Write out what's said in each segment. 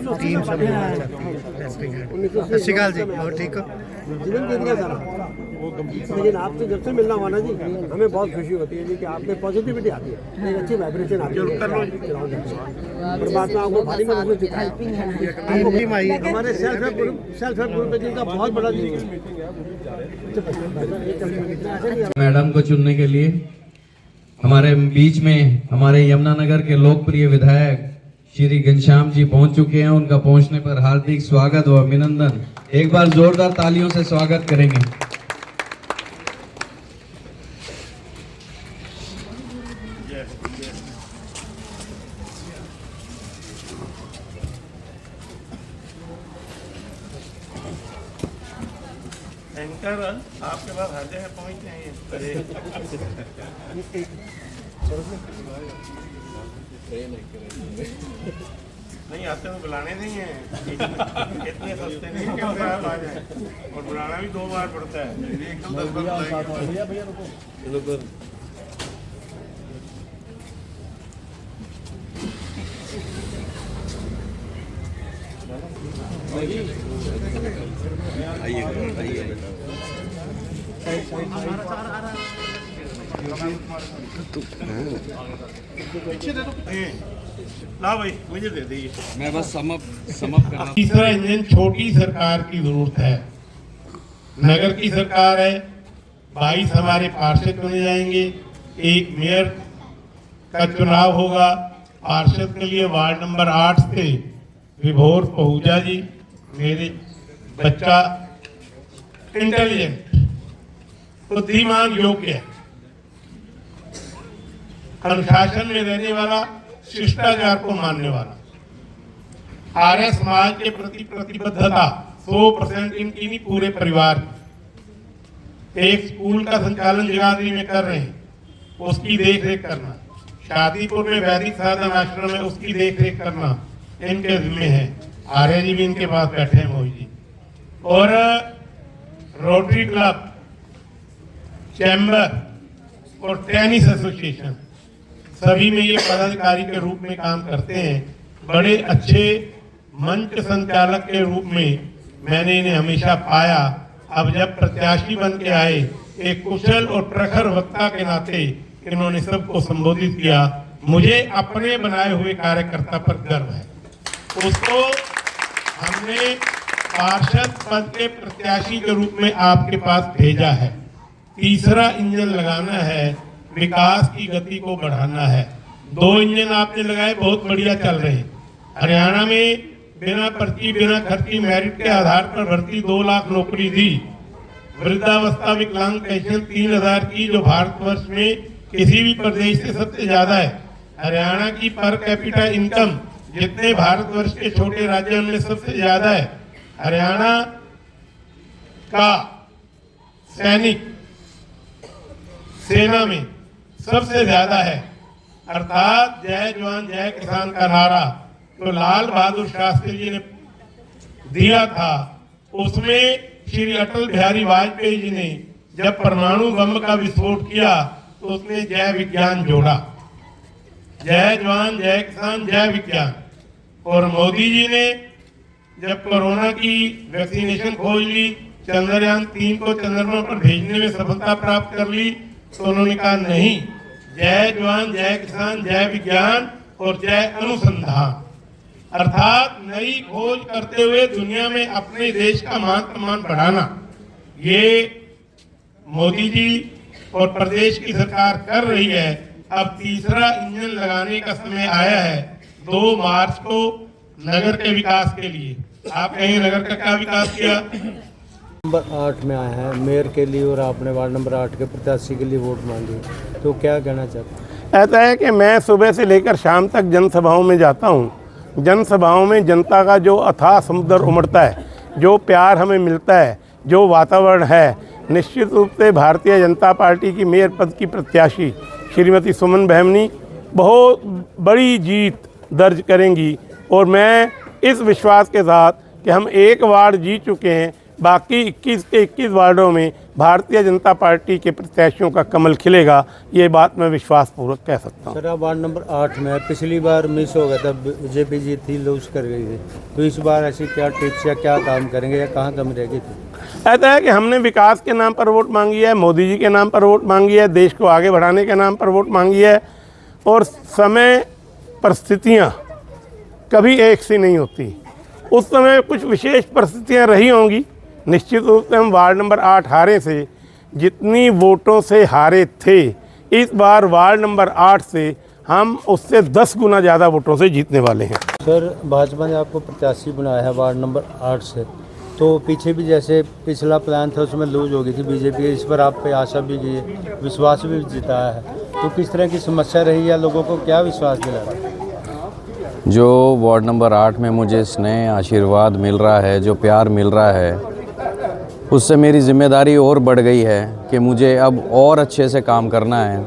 Team सब सत श्रीकाल जी, और ठीक हो? जीवन दे दिया सारा, लेकिन आपसे जब से मिलना हुआ ना जी, हमें बहुत खुशी होती है जी कि आप में पॉजिटिविटी आती है, एक अच्छी वाइब्रेशन आती है। परमात्मा आपको भारी मदद सिखाए। हमारे सेल्फ हेल्प ग्रुप में जिनका बहुत बड़ा जी मैडम को चुनने के लिए हमारे बीच में हमारे यमुनानगर के लोकप्रिय विधायक श्री घनश्याम जी पहुंच चुके हैं। उनका पहुंचने पर हार्दिक स्वागत व अभिनंदन। एक बार जोरदार तालियों से स्वागत करेंगे। एंकर आपके पास हर जगह पहुंचते हैं नहीं आते तो बुलाने नहीं है, इतने सस्ते नहीं है कि आप आ जाए, और बुलाना भी 2 बार पड़ता है। एकदम 10 बार ला भाई, मुझे दे दीजिए, मैं बस समअप करना। तीसरा इंजन छोटी सरकार की जरूरत है। नगर की सरकार है, 22 हमारे पार्षद चुने जाएंगे, एक मेयर का चुनाव होगा। पार्षद के लिए वार्ड नंबर 8 से विभोर पहूजा जी, मेरे बच्चा इंटेलिजेंट, बुद्धिमान, योग्य है, अनुशासन में रहने वाला, शिष्टाचार को मानने वाला, आर्य समाज के प्रति प्रतिबद्धता 100% इनकी नहीं, पूरे परिवार की। एक स्कूल का संचालन जगाधरी में कर रहे हैं, उसकी देख रेख करना। शादीपुर में वैदिक साधन आश्रम है, उसकी देख रेख करना इनके जिम्मे है। आर्य जी भी इनके पास बैठे हैं, मोहित जी। और रोटरी क्लब, चैम्बर और टेनिस एसोसिएशन, सभी में ये पदाधिकारी के रूप में काम करते हैं। बड़े अच्छे मंच संचालक के रूप में मैंने इन्हें हमेशा पाया। अब जब प्रत्याशी बन के आए, एक कुशल और प्रखर वक्ता के नाते इन्होंने सबको संबोधित किया। मुझे अपने बनाए हुए कार्यकर्ता पर गर्व है। उसको हमने पार्षद पद के प्रत्याशी के रूप में आपके पास भेजा है। तीसरा इंजन लगाना है, विकास की गति को बढ़ाना है। 2 इंजन आपने लगाए, बहुत बढ़िया चल रहे हैं। हरियाणा में बिना पर्ची बिना खर्ची मेरिट के आधार पर भर्ती 2 लाख नौकरी दी। वृद्धावस्था विकलांग पेंशन 3000 की, जो भारतवर्ष में किसी भी प्रदेश से सबसे ज्यादा है। हरियाणा की पर कैपिटा इनकम जितने भारतवर्ष के छोटे राज्यों में सबसे ज्यादा है। हरियाणा का सैनिक सेना में सबसे ज्यादा है। अर्थात जय जवान जय किसान का नारा तो लाल बहादुर शास्त्री जी ने दिया था, उसमें श्री अटल बिहारी वाजपेयी जी ने जब परमाणु बम का विस्फोट किया तो उसने जय विज्ञान जोड़ा। जय जवान जय किसान जय विज्ञान। और मोदी जी ने जब कोरोना की वैक्सीनेशन खोज ली, चंद्रयान 3 को चंद्रमा पर भेजने में सफलता प्राप्त कर ली, तो उन्होंने कहा नहीं, जय जवान जय किसान जय विज्ञान और जय अनुसंधान। अर्थात नई खोज करते हुए दुनिया में अपने देश का मान सम्मान बढ़ाना, ये मोदी जी और प्रदेश की सरकार कर रही है। अब तीसरा इंजन लगाने का समय आया है, 2 मार्च को नगर के विकास के लिए। आप कहेंगे नगर का क्या विकास किया? नंबर 8 में आए हैं मेयर के लिए, और आपने वार्ड नंबर 8 के प्रत्याशी के लिए वोट मांगे, तो क्या कहना चाहते हैं? ऐसा है कि मैं सुबह से लेकर शाम तक जनसभाओं में जाता हूँ। जनसभाओं में जनता का जो अथाह समुद्र उमड़ता है, जो प्यार हमें मिलता है, जो वातावरण है, निश्चित रूप से भारतीय जनता पार्टी की मेयर पद की प्रत्याशी श्रीमती सुमन बहमनी बहुत बड़ी जीत दर्ज करेंगी। और मैं इस विश्वास के साथ कि हम 1 वार्ड जीत चुके हैं, बाकी 21 के 21 वार्डों में भारतीय जनता पार्टी के प्रत्याशियों का कमल खिलेगा, ये बात मैं विश्वासपूर्वक कह सकता हूँ। सर आप वार्ड नंबर 8 में पिछली बार मिस हो गया था, बीजेपी जी थी, लूज कर गई थी, तो इस बार ऐसी क्या टिप्स या क्या काम करेंगे या कहाँ कमी रहेगी? ऐसा है कि हमने विकास के नाम पर वोट मांगी है, मोदी जी के नाम पर वोट मांगी है, देश को आगे बढ़ाने के नाम पर वोट मांगी है, और समय परिस्थितियाँ कभी एक सी नहीं होती। उस समय कुछ विशेष परिस्थितियाँ रही होंगी। निश्चित रूप से हम वार्ड नंबर 8 हारे से जितनी वोटों से हारे थे, इस बार वार्ड नंबर 8 से हम उससे 10 गुना ज़्यादा वोटों से जीतने वाले हैं। सर भाजपा ने आपको प्रत्याशी बनाया है वार्ड नंबर 8 से, तो पीछे भी जैसे पिछला प्लान था उसमें लूज हो गई थी बीजेपी, इस पर आप पे आशा भी की है, विश्वास भी जिताया है, तो किस तरह की समस्या रही है, लोगों को क्या विश्वास दिलाया? जो वार्ड नंबर 8 में मुझे स्नेह आशीर्वाद मिल रहा है, जो प्यार मिल रहा है, उससे मेरी जिम्मेदारी और बढ़ गई है कि मुझे अब और अच्छे से काम करना है।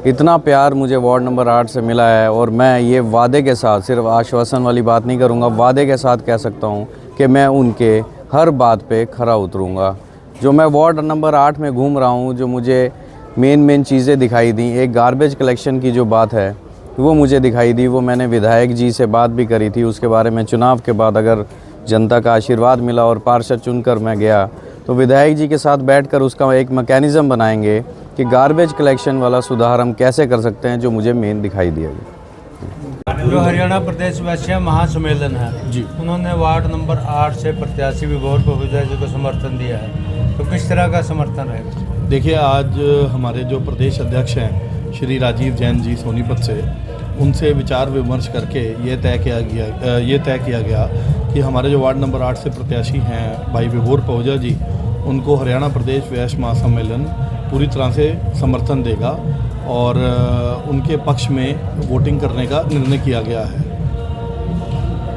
इतना प्यार मुझे वार्ड नंबर 8 से मिला है, और मैं ये वादे के साथ, सिर्फ आश्वासन वाली बात नहीं करूँगा, वादे के साथ कह सकता हूँ कि मैं उनके हर बात पे खरा उतरूँगा। जो मैं वार्ड नंबर 8 में घूम रहा हूँ, जो मुझे मेन चीज़ें दिखाई दी, एक गार्बेज कलेक्शन की जो बात है वो मुझे दिखाई दी, वो मैंने विधायक जी से बात भी करी थी। उसके बारे में चुनाव के बाद अगर जनता का आशीर्वाद मिला और पार्षद चुनकर मैं गया, तो विधायक जी के साथ बैठकर उसका एक मैकेनिज़्म बनाएंगे कि गार्बेज कलेक्शन वाला सुधार हम कैसे कर सकते हैं, जो मुझे मेन दिखाई दिया गया। जो हरियाणा प्रदेश वैश्य महासम्मेलन है जी, उन्होंने वार्ड नंबर 8 से प्रत्याशी विभोर बहुजा जी को समर्थन दिया है, तो किस तरह का समर्थन रहेगा? देखिए, आज हमारे जो प्रदेश अध्यक्ष हैं श्री राजीव जैन जी सोनीपत से, उनसे विचार विमर्श करके ये तय किया गया कि हमारे जो वार्ड नंबर 8 से प्रत्याशी हैं भाई विभोर पहुजा जी, उनको हरियाणा प्रदेश वैश्य महासम्मेलन पूरी तरह से समर्थन देगा और उनके पक्ष में वोटिंग करने का निर्णय किया गया है।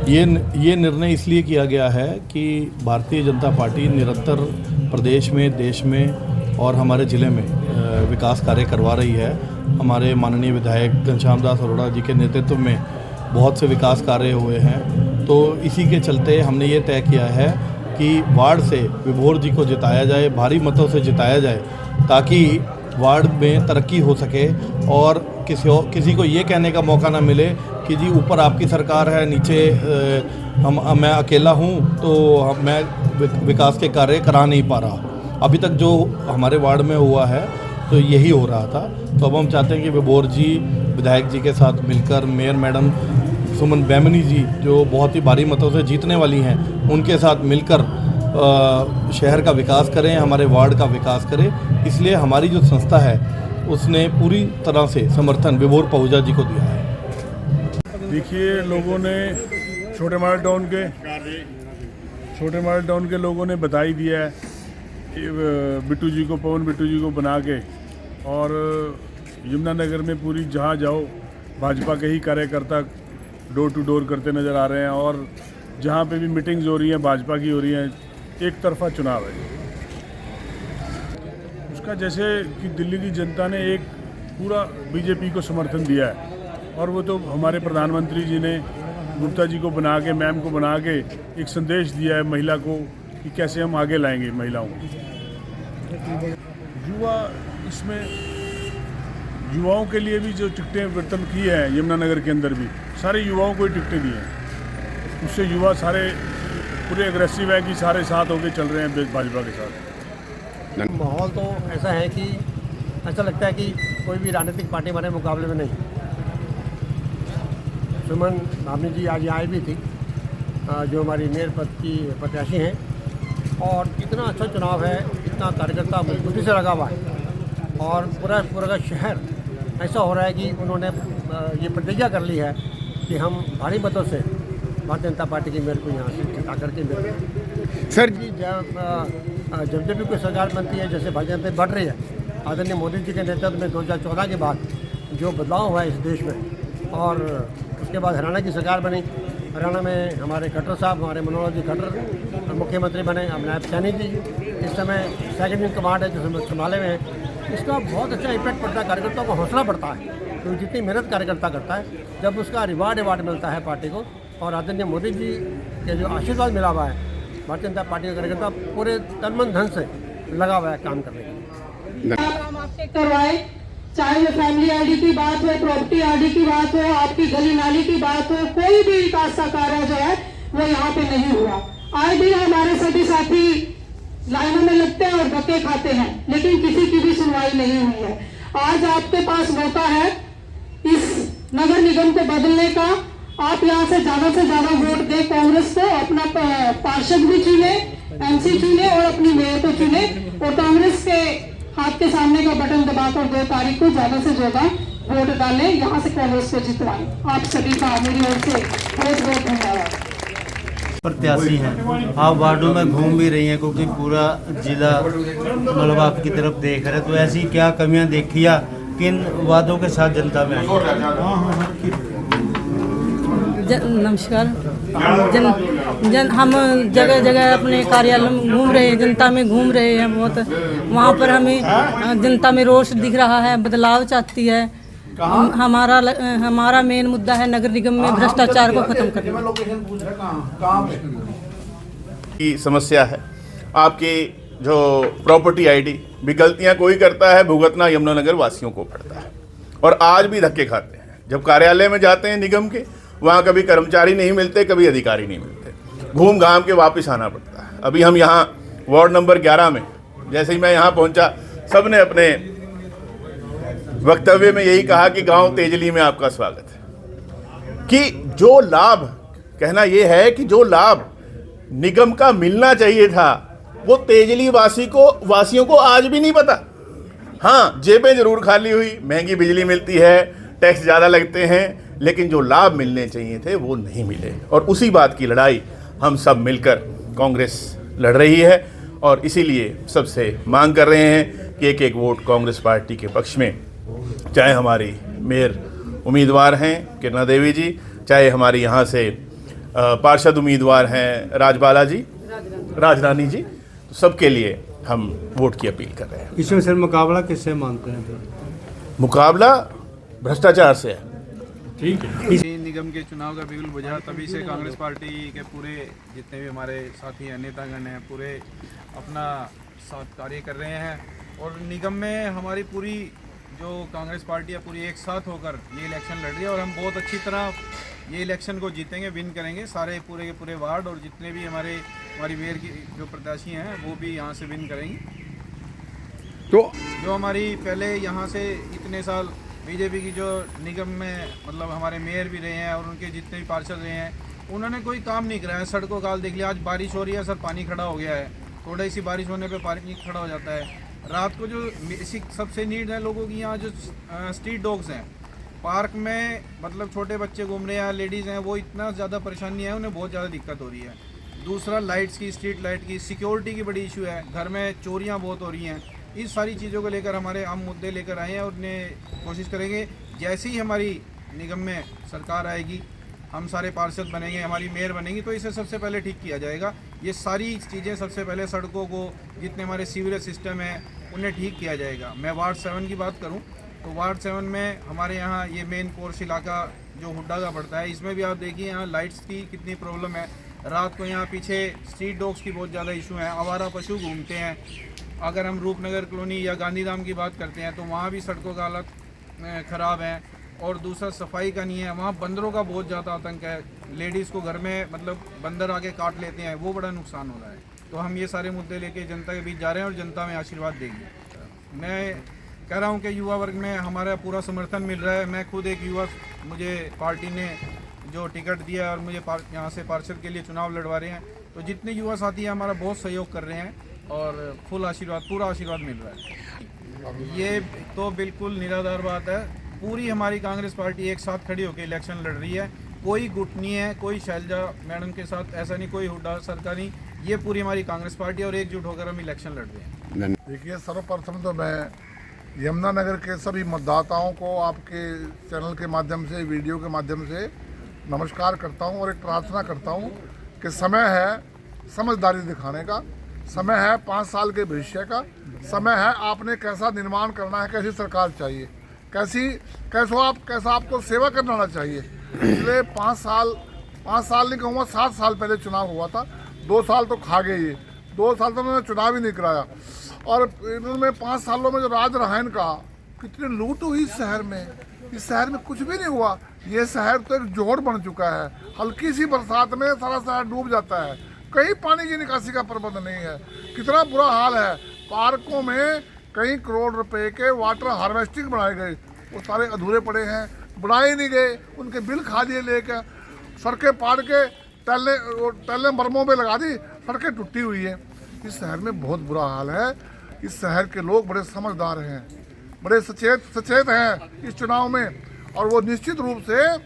ये निर्णय इसलिए किया गया है कि भारतीय जनता पार्टी निरंतर प्रदेश में, देश में और हमारे ज़िले में विकास कार्य करवा रही है। हमारे माननीय विधायक घनश्याम दास अरोड़ा जी के नेतृत्व में बहुत से विकास कार्य हुए हैं, तो इसी के चलते हमने ये तय किया है कि वार्ड से विभोर जी को जिताया जाए, भारी मतों से जिताया जाए, ताकि वार्ड में तरक्की हो सके और किसी को ये कहने का मौका ना मिले कि जी ऊपर आपकी सरकार है, नीचे मैं अकेला हूँ तो मैं विकास के कार्य करा नहीं पा रहा। अभी तक जो हमारे वार्ड में हुआ है तो यही हो रहा था, तो अब हम चाहते हैं कि विभोर जी विधायक जी के साथ मिलकर मेयर मैडम सुमन बैमनी जी, जो बहुत ही भारी मतों से जीतने वाली हैं, उनके साथ मिलकर शहर का विकास करें, हमारे वार्ड का विकास करें। इसलिए हमारी जो संस्था है उसने पूरी तरह से समर्थन विभोर पहुजा जी को दिया है। देखिए, लोगों ने छोटे माल टाउन के लोगों ने बधाई दिया है बिट्टू जी को, पवन बिट्टू जी को बना के, और यमुनानगर में पूरी जहाँ जाओ भाजपा के ही कार्यकर्ता डोर टू डोर करते नज़र आ रहे हैं, और जहाँ पे भी मीटिंग्स हो रही हैं भाजपा की हो रही हैं। एक तरफा चुनाव है उसका, जैसे कि दिल्ली की जनता ने एक पूरा बीजेपी को समर्थन दिया है, और वो तो हमारे प्रधानमंत्री जी ने गुप्ता जी को बना के, मैम को बना के एक संदेश दिया है महिला को कि कैसे हम आगे लाएंगे महिलाओं को। युवा, इसमें युवाओं के लिए भी जो टिकटें वितरण की है यमुनानगर के अंदर भी सारे युवाओं को ही टिकटें दी हैं, उससे युवा सारे पूरे एग्रेसिव है कि सारे साथ होकर चल रहे हैं भाजपा के साथ। माहौल तो ऐसा है कि ऐसा लगता है कि कोई भी राजनीतिक पार्टी हमारे मुकाबले में नहीं। सुमन भावनी जी आज आए भी थी, जो हमारी मेयर पद की प्रत्याशी हैं, और कितना अच्छा चुनाव है, इतना कार्यकर्ता मजबूती से लगा हुआ है, और पूरा का शहर ऐसा हो रहा है कि उन्होंने ये प्रतिज्ञा कर ली है कि हम भारी मतों से भारतीय जनता पार्टी की मेयर को यहाँ से जिता करके मेयर सर जी जब भी कोई सरकार बनती है, जैसे भाजपा पे बढ़ रही है, आदरणीय मोदी जी के नेतृत्व में 2014 के बाद जो बदलाव हुआ है इस देश में, और उसके बाद हरियाणा की सरकार बनी। हरियाणा में हमारे खट्टर साहब, हमारे मनोहर जी खट्टर मुख्यमंत्री बने, अब नायब सैनी जी इस समय सेकेंड इन कमांड है जो संभाले हुए हैं। इसका बहुत अच्छा इम्पैक्ट पड़ता है, कार्यकर्ताओं को हौसला बढ़ता है, क्योंकि जितनी मेहनत कार्यकर्ता करता है, जब उसका रिवार्ड मिलता है पार्टी को, और आदरणीय मोदी जी के जो आशीर्वाद मिला हुआ है, भारतीय जनता पार्टी का कार्यकर्ता पूरे तन मन धन से लगा हुआ है काम करने के लिए। काम आपके करवाए, चाहे वो फैमिली आईडी की बात हो, प्रॉपर्टी आईडी की बात हो, आपकी गली नाली की बात हो, कोई भी विकास का कार्य जो है वो यहाँ पे नहीं हुआ। आए दिन हमारे सभी साथी लाइनों में लगते हैं और धक्के खाते हैं, लेकिन किसी की भी सुनवाई नहीं हुई है। आज आपके पास मौका है इस नगर निगम को बदलने का। आप यहाँ से ज्यादा वोट दें कांग्रेस को, अपना पार्षद भी चुने, एमसी चुने और अपनी मेयर को चुने, और कांग्रेस के हाथ के सामने का बटन दबाकर 2 तारीख को ज्यादा से ज्यादा वोट डालें, यहाँ से कांग्रेस को जितवाएं। आप सभी का मेरी ओर से बहुत बहुत धन्यवाद। प्रत्याशी हैं, आप वार्डों में घूम भी रही हैं क्योंकि पूरा जिला मतलब आपकी तरफ देख रहे, तो ऐसी क्या कमियां देखी या किन वादों के साथ जनता में आई? नमस्कार। हम जगह जगह अपने कार्यालय में घूम रहे हैं, जनता में घूम रहे हैं बहुत। वहाँ पर हमें जनता में रोष दिख रहा है, बदलाव चाहती है। हमारा मेन मुद्दा है नगर निगम में भ्रष्टाचार को खत्म करना की समस्या है। आपकी जो प्रॉपर्टी आईडी भी गलतियां कोई करता है, भुगतना यमुनानगर वासियों को पड़ता है और आज भी धक्के खाते हैं। जब कार्यालय में जाते हैं निगम के, वहाँ कभी कर्मचारी नहीं मिलते, कभी अधिकारी नहीं मिलते, घूम घाम के वापस आना पड़ता है। अभी हम यहाँ वार्ड नंबर 11 में जैसे ही मैं यहाँ पहुँचा, सब ने अपने वक्तव्य में यही कहा कि गांव तेजली में आपका स्वागत है। कि जो लाभ, कहना यह है कि जो लाभ निगम का मिलना चाहिए था वो तेजली वासियों को आज भी नहीं पता। हाँ, जेबें जरूर खाली हुई, महंगी बिजली मिलती है, टैक्स ज़्यादा लगते हैं, लेकिन जो लाभ मिलने चाहिए थे वो नहीं मिले। और उसी बात की लड़ाई हम सब मिलकर कांग्रेस लड़ रही है और इसीलिए सबसे मांग कर रहे हैं कि एक एक वोट कांग्रेस पार्टी के पक्ष में, चाहे हमारी मेयर उम्मीदवार हैं किरणा देवी जी, चाहे हमारी यहाँ से पार्षद उम्मीदवार हैं राजरानी जी, तो सबके लिए हम वोट की अपील कर रहे हैं। इसमें सर मुकाबला किससे मानते हैं? तो मुकाबला भ्रष्टाचार से है। ठीक है। निगम के चुनाव का बिगुल बुझा, तभी से कांग्रेस पार्टी के पूरे जितने भी हमारे साथी हैं, नेतागण हैं, पूरे अपना साथ कार्य कर रहे हैं। और निगम में हमारी पूरी जो कांग्रेस पार्टी है पूरी एक साथ होकर ये इलेक्शन लड़ रही है और हम बहुत अच्छी तरह ये इलेक्शन को जीतेंगे, विन करेंगे। सारे पूरे के पूरे वार्ड और जितने भी हमारी मेयर की जो प्रत्याशी हैं वो भी यहाँ से विन करेंगी। तो जो हमारी पहले यहाँ से इतने साल बीजेपी की जो निगम में मतलब हमारे मेयर भी रहे हैं और उनके जितने भी पार्षद रहे हैं, उन्होंने कोई काम नहीं कराया। सड़कों का हाल देख लिया, आज बारिश हो रही है सर, पानी खड़ा हो गया है, थोड़ी सी बारिश होने पे पानी खड़ा हो जाता है। रात को जो बेसिक सबसे नीड है लोगों की, यहाँ जो स्ट्रीट डॉग्स हैं पार्क में, मतलब छोटे बच्चे घूम रहे हैं, लेडीज़ हैं, वो इतना ज़्यादा परेशानी है, उन्हें बहुत ज़्यादा दिक्कत हो रही है। दूसरा लाइट्स की, स्ट्रीट लाइट की, सिक्योरिटी की बड़ी इशू है, घर में चोरियाँ बहुत हो रही हैं। इस सारी चीज़ों को लेकर हमारे हम मुद्दे लेकर आए हैं और उन्हें कोशिश करेंगे जैसे ही हमारी निगम में सरकार आएगी, हम सारे पार्षद बनेंगे, हमारी मेयर बनेंगी, तो इसे सबसे पहले ठीक किया जाएगा। ये सारी चीज़ें सबसे पहले, सड़कों को, जितने हमारे सीवरेज सिस्टम है उन्हें ठीक किया जाएगा। मैं वार्ड 7 की बात करूं तो वार्ड 7 में हमारे यहाँ ये मेन कोर्स इलाका जो हुड्डा का पड़ता है, इसमें भी आप देखिए यहाँ लाइट्स की कितनी प्रॉब्लम है। रात को यहाँ पीछे स्ट्रीट डॉग्स की बहुत ज़्यादा इशू है, आवारा पशु घूमते हैं। अगर हम रूपनगर कॉलोनी या गांधीधाम की बात करते हैं तो वहाँ भी सड़कों का हालत ख़राब है। और दूसरा सफाई का नहीं है, वहाँ बंदरों का बहुत ज़्यादा आतंक है। लेडीज़ को घर में मतलब बंदर आके काट लेते हैं, वो बड़ा नुकसान हो रहा है। तो हम ये सारे मुद्दे लेके जनता के बीच जा रहे हैं और जनता में आशीर्वाद देंगे। मैं कह रहा हूँ कि युवा वर्ग में हमारा पूरा समर्थन मिल रहा है। मैं खुद एक युवा, मुझे पार्टी ने जो टिकट दिया और मुझे यहाँ से पार्षद के लिए चुनाव लड़वा रहे हैं, तो जितने युवा साथी हैं हमारा बहुत सहयोग कर रहे हैं और फुल आशीर्वाद, पूरा आशीर्वाद मिल रहा है। ये तो बिल्कुल निराधार बात है। पूरी हमारी कांग्रेस पार्टी एक साथ खड़ी होकर इलेक्शन लड़ रही है। कोई गुट नहीं है, कोई शैलजा मैडम के साथ ऐसा नहीं, कोई हुड्डा सरकार नहीं, ये पूरी हमारी कांग्रेस पार्टी और एकजुट होकर हम इलेक्शन लड़ रहे हैं। देखिए, सर्वप्रथम तो मैं यमुनानगर के सभी मतदाताओं को आपके चैनल के माध्यम से, वीडियो के माध्यम से नमस्कार करता हूं और एक प्रार्थना करता हूं कि समय है समझदारी दिखाने का, समय है 5 साल के भविष्य का, समय है आपने कैसा निर्माण करना है, कैसी सरकार चाहिए, कैसा आपको सेवा करना चाहिए। पिछले 5 साल नहीं कहूँगा, 7 साल पहले चुनाव हुआ था, 2 साल तो खा गए ये, 2 साल तो उन्होंने चुनाव ही नहीं कराया। और इन्होंने 5 सालों में जो राज रहा इनका, कितनी लूट हुई इस शहर में, इस शहर में कुछ भी नहीं हुआ। ये शहर तो एक जोड़ बन चुका है, हल्की सी बरसात में सारा शहर डूब जाता है, कहीं पानी की निकासी का प्रबंध नहीं है। कितना बुरा हाल है, पार्कों में कई करोड़ रुपए के वाटर हार्वेस्टिंग बनाए गए, वो सारे अधूरे पड़े हैं, बनाए नहीं गए, उनके बिल खा दिए लेकर, सड़कें पाड़ के टैले बर्मों पे लगा दी, सड़कें टूटी हुई है। इस शहर में बहुत बुरा हाल है। इस शहर के लोग बड़े समझदार हैं, बड़े सचेत हैं इस चुनाव में, और वो निश्चित रूप से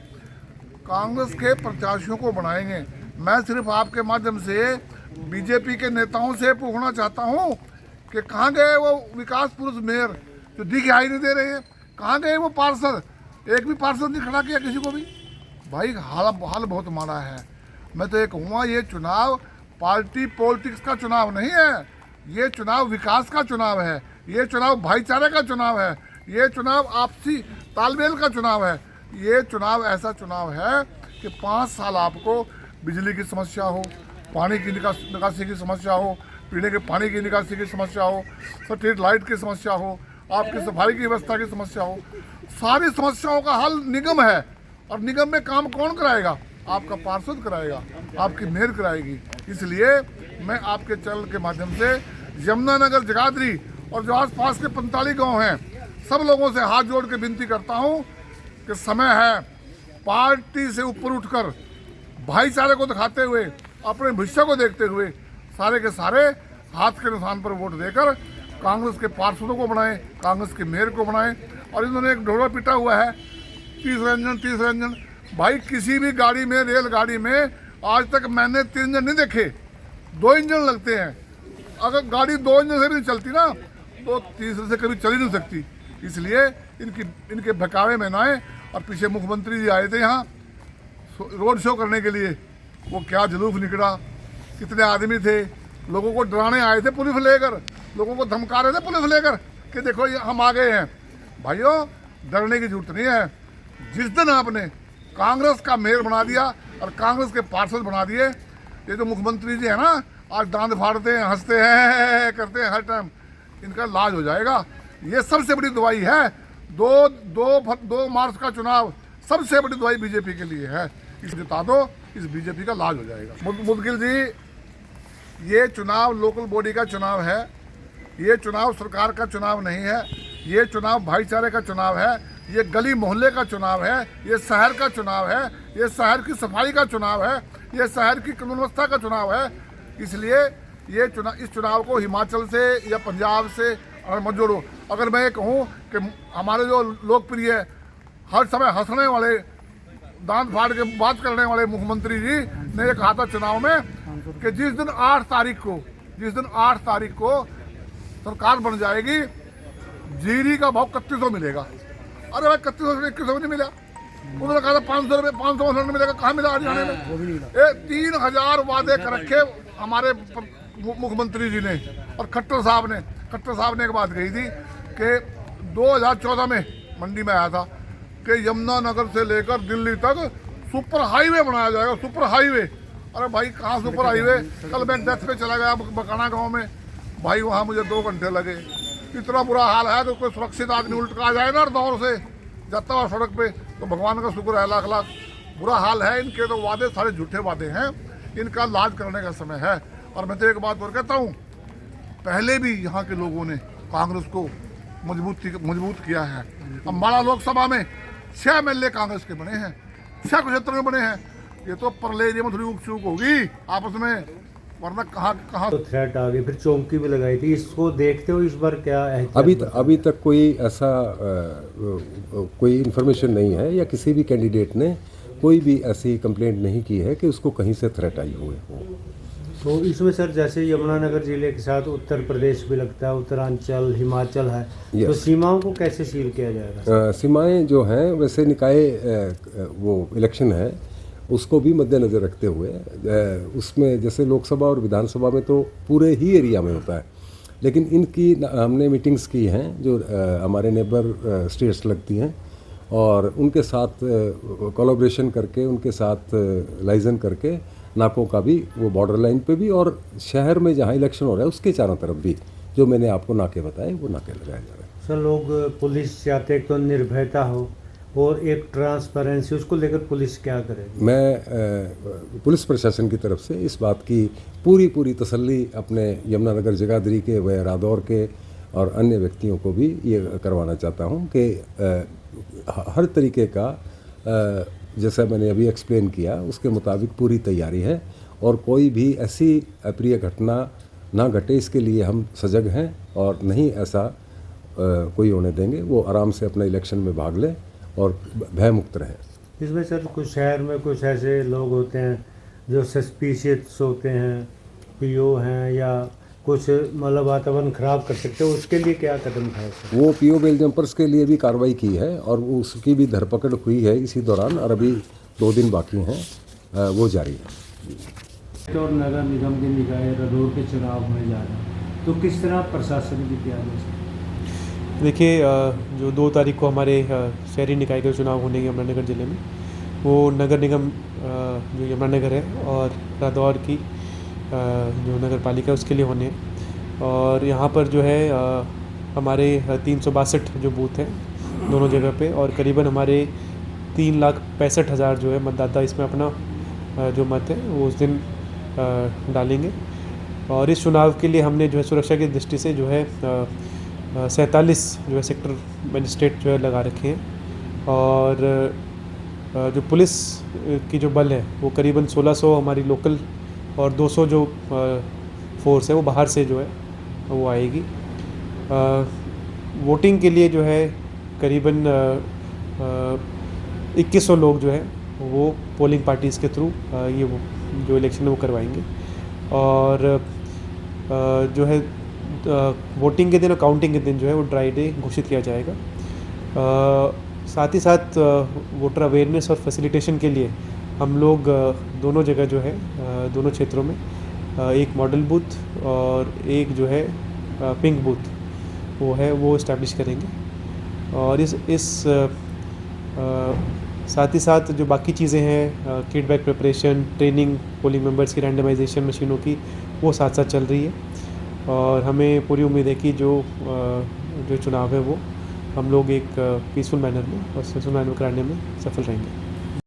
कांग्रेस के प्रत्याशियों को बनाएंगे। मैं सिर्फ आपके माध्यम से बीजेपी के नेताओं से पूछना चाहता हूँ कि कहाँ गए वो विकास पुरुष मेयर जो दिखाई नहीं दे रहे हैं, कहाँ गए वो पार्षद, एक भी पार्षद नहीं खड़ा किया किसी को भी। भाई हाल बहुत माड़ा है। मैं तो ये कहूँगा, ये चुनाव पार्टी पॉलिटिक्स का चुनाव नहीं है, ये चुनाव विकास का चुनाव है, ये चुनाव भाईचारे का चुनाव है, ये चुनाव आपसी तालमेल का चुनाव है। ये चुनाव ऐसा चुनाव है कि 5 साल आपको बिजली की समस्या हो, पानी की निकासी की समस्या हो, पीने के पानी की निकासी की समस्या हो, स्ट्रीट लाइट की समस्या हो, आपकी सफाई की व्यवस्था की समस्या हो, सारी समस्याओं का हल निगम है। और निगम में काम कौन कराएगा? आपका पार्षद कराएगा, आपकी मेयर कराएगी। इसलिए मैं आपके चैनल के माध्यम से यमुनानगर, जगाधरी और जो आसपास के 45 गांव हैं, सब लोगों से हाथ जोड़ के विनती करता हूं कि समय है पार्टी से ऊपर उठकर भाईचारे को दिखाते हुए, अपने भविष्य को देखते हुए सारे के सारे हाथ के निशान पर वोट देकर कांग्रेस के पार्षदों को बनाएं, कांग्रेस के मेयर को बनाएं। और इन्होंने एक ढोला पीटा हुआ है 30 रंजन। भाई किसी भी गाड़ी में, रेलगाड़ी में आज तक मैंने 3 इंजन नहीं देखे, 2 इंजन लगते हैं। अगर गाड़ी 2 इंजन से भी नहीं चलती ना, तो तीसरे से कभी चल ही नहीं सकती। इसलिए इनके बहकावे में ना आए। और पीछे मुख्यमंत्री जी आए थे यहाँ रोड शो करने के लिए, वो क्या जुलूस निकला, कितने आदमी थे, लोगों को डराने आए थे पुलिस लेकर, लोगों को धमका रहे थे पुलिस लेकर कि देखो ये हम आ गए हैं। भाइयों, डरने की जरूरत नहीं है। जिस दिन आपने कांग्रेस का मेयर बना दिया और कांग्रेस के पार्षद बना दिए, ये जो मुख्यमंत्री जी है ना, आज दांत फाड़ते हैं, हंसते हैं, करते हैं हर टाइम, इनका इलाज हो जाएगा। ये सबसे बड़ी दवाई है। 2 मार्च का चुनाव सबसे बड़ी दवाई बीजेपी के लिए है। इस जिता दो, इस बीजेपी का इलाज हो जाएगा। मुदगिल जी, ये चुनाव लोकल बॉडी का चुनाव है, ये चुनाव सरकार का चुनाव नहीं है, ये चुनाव भाईचारे का चुनाव है, ये गली मोहल्ले का चुनाव है, ये शहर का चुनाव है, ये शहर की सफाई का चुनाव है, ये शहर की कानून व्यवस्था का चुनाव है। इसलिए ये इस चुनाव को हिमाचल से या पंजाब से मत जोड़ो। अगर मैं ये कहूँ कि हमारे जो लोकप्रिय हर समय हंसने वाले, दांत फाड़ के बात करने वाले मुख्यमंत्री जी ने ये कहा था चुनाव में कि जिस दिन 8 तारीख को सरकार बन जाएगी, जीरी का भाव 3100 मिलेगा। अरे भाई 3100 नहीं मिला, उन्होंने कहा था 500 रुपये 500 मिलेगा, कहाँ मिला हरियाणा में? 3000 वादे कर रखे हमारे मुख्यमंत्री जी ने। और खट्टर साहब ने एक बात कही थी कि 2014 में मंडी में आया था कि यमुनानगर से लेकर दिल्ली तक सुपर हाईवे बनाया जाएगा, सुपर हाईवे। अरे भाई कहाँ सुपर हाईवे? कल मैं डेथ पे चला गया बकाना गांव में, भाई वहाँ मुझे 2 घंटे लगे। इतना बुरा हाल है। तो कोई सुरक्षित आदमी उल्ट आ जाए ना दौर से जाता हुआ सड़क पे, तो भगवान का शुक्र है, लाख बुरा हाल है। इनके तो वादे सारे झूठे वादे हैं, इनका इलाज करने का समय है। और मैं तो एक बात और कहता हूँ, पहले भी यहाँ के लोगों ने कांग्रेस को मजबूत किया है। अम्बाला लोकसभा में 6 MLA कांग्रेस के बने हैं, 6 क्षेत्र में बने हैं। ये तो परलेरिया में थोड़ी उक चूक होगी आपस में, वरना कहाँ तो थ्रेट आ गई, फिर चौंकी भी लगाई थी। इसको देखते हो इस बार क्या है? अभी तक कोई ऐसा कोई इन्फॉर्मेशन नहीं है या किसी भी कैंडिडेट ने कोई भी ऐसी कंप्लेंट नहीं की है कि उसको कहीं से थ्रेट आई हुए हो। तो इसमें सर जैसे यमुनानगर जिले के साथ उत्तर प्रदेश भी लगता है, उत्तरांचल, हिमाचल है, तो सीमाओं को कैसे सील किया जाएगा? सीमाएं जो हैं वैसे निकाय वो इलेक्शन है उसको भी मद्देनज़र रखते हुए, उसमें जैसे लोकसभा और विधानसभा में तो पूरे ही एरिया में होता है, लेकिन इनकी हमने मीटिंग्स की हैं जो हमारे नेबर स्टेट्स लगती हैं, और उनके साथ कोलैबोरेशन करके, उनके साथ लाइजन करके नाकों का भी, वो बॉर्डर लाइन पे भी और शहर में जहाँ इलेक्शन हो रहा है उसके चारों तरफ भी जो मैंने आपको नाके बताए वो नाके लगाए जा रहे हैं। सर, लोग पुलिस चाहते हैं तो निर्भयता हो और एक ट्रांसपेरेंसी, उसको लेकर पुलिस क्या करेगी? मैं पुलिस प्रशासन की तरफ से इस बात की पूरी तसल्ली अपने यमुनानगर जगाधरी के व रादौर के और अन्य व्यक्तियों को भी ये करवाना चाहता हूँ कि हर तरीके का जैसा मैंने अभी एक्सप्लेन किया उसके मुताबिक पूरी तैयारी है और कोई भी ऐसी अप्रिय घटना ना घटे इसके लिए हम सजग हैं और नहीं ऐसा कोई होने देंगे। वो आराम से अपना इलेक्शन में भाग लें और भय मुक्त रहें। इसमें सर कुछ शहर में कुछ ऐसे लोग होते हैं जो सस्पिशियस होते हैं, पीओ हैं या कुछ मतलब वातावरण खराब कर सकते हो, उसके लिए क्या कदम उठाए सर? वो पीओ बेल जंपर्स के लिए भी कार्रवाई की है और उसकी भी धरपकड़ हुई है इसी दौरान और अभी 2 दिन बाकी हैं, वो जारी है। और नगर निगम के निकाय रादौर के चुनाव होने जा रहे हैं तो किस तरह प्रशासन की तैयारी है? देखिए, जो 2 तारीख को हमारे शहरी निकाय के चुनाव होने के यमुनानगर ज़िले में, वो नगर निगम जो यमुनानगर है और रादौर की जो नगर पालिका उसके लिए होने हैं। और यहाँ पर जो है हमारे 362 जो बूथ हैं दोनों जगह पे और करीबन हमारे 3,65,000 जो है मतदाता इसमें अपना जो मत है वो उस दिन डालेंगे। और इस चुनाव के लिए हमने जो है सुरक्षा की दृष्टि से जो है 47 जो है सेक्टर मजिस्ट्रेट जो है लगा रखे हैं और जो पुलिस की जो बल है वो करीबन 1600 हमारी लोकल और 200 जो फोर्स है वो बाहर से जो है वो आएगी। वोटिंग के लिए जो है करीबन 2100 लोग जो है वो पोलिंग पार्टीज़ के थ्रू ये जो इलेक्शन है वो करवाएंगे। और जो है वोटिंग के दिन और काउंटिंग के दिन जो है वो ड्राई डे घोषित किया जाएगा। साथ ही साथ वोटर अवेयरनेस और फैसिलिटेशन के लिए हम लोग दोनों जगह जो है दोनों क्षेत्रों में एक मॉडल बूथ और एक जो है पिंक बूथ वो है वो इस्टेब्लिश करेंगे। और इस साथ ही साथ जो बाकी चीज़ें हैं kit bag preparation, training, polling members की रैंडमाइजेशन मशीनों की वो साथ साथ चल रही है। और हमें पूरी उम्मीद है कि जो चुनाव है वो हम लोग एक पीसफुल मैनर में और सक्सेसफुल मैनर में कराने में सफल रहेंगे।